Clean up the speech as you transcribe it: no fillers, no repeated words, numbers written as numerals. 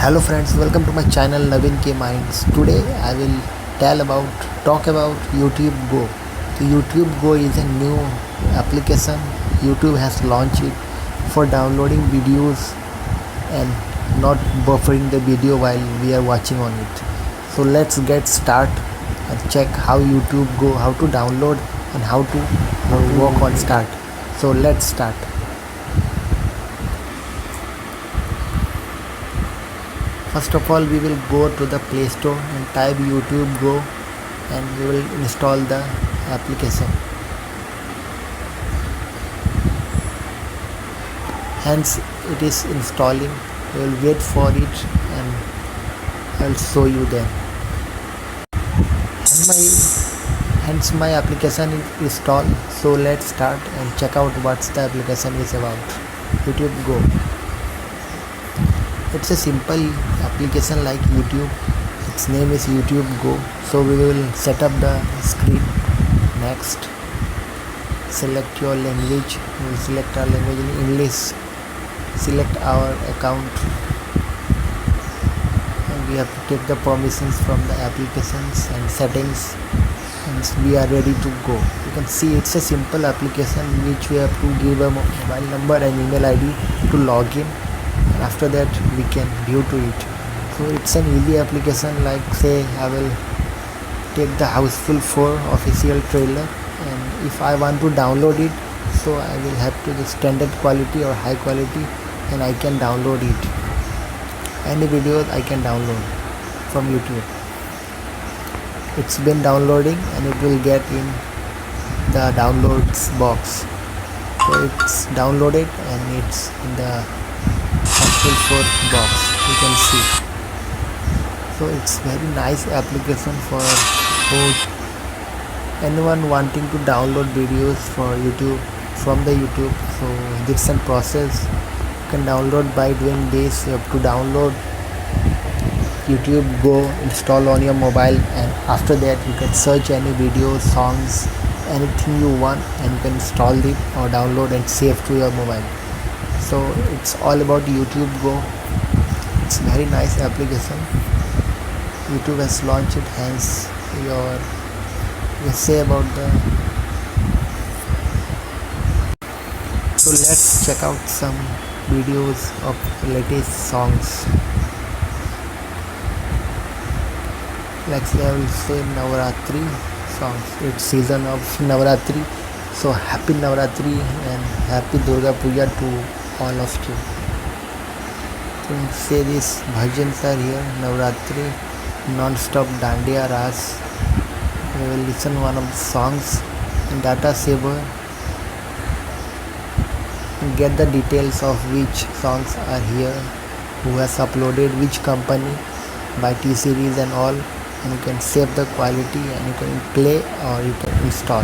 Hello friends, welcome to my channel Navin K Minds. Today I will talk about YouTube Go. So YouTube Go is a new application. YouTube has launched it for downloading videos and not buffering the video while we are watching on it. So let's get start and check how YouTube Go, how to download and how to work on start. So let's start. First of all, we will go to the Play Store and type YouTube Go and we will install the application. Hence it is installing. We will wait for it and I will show you then. Hence my application is installed. So let's start and check out what the application is about. YouTube Go. It's a simple application like YouTube. Its name is YouTube Go. So we will set up the screen. Next, select your language. We will select our language in English. Select our account. And we have to take the permissions from the applications and settings. And we are ready to go. You can see it's a simple application which we have to give a mobile number and email ID to log in. After that we can view to it. So it's an easy application, like say I will take the Houseful 4 official trailer, and if I want to download it, so I will have to the standard quality or high quality and I can download it. Any videos I can download from YouTube. It's been downloading and it will get in the downloads box. So it's downloaded and it's in the Houseful 4 box, you can see. So it's very nice application for anyone wanting to download videos for YouTube from the YouTube. So it's a process. You can download by doing this. You have to download YouTube Go, install on your mobile, and after that you can search any videos, songs, anything you want, and you can install it or download and save to your mobile. So it's all about YouTube Go. It's very nice application. YouTube has launched it, hence you say about the. So let's check out some videos of latest songs. Like say I will say Navaratri songs. It's season of Navaratri. So happy Navaratri and happy Durga Puja to all of you. So say this bhajans are here, Navratri, non-stop Dandiya Ras. We will listen one of the songs in data saver and get the details of which songs are here, who has uploaded, which company, by T-series and all, and you can save the quality and you can play or you can install.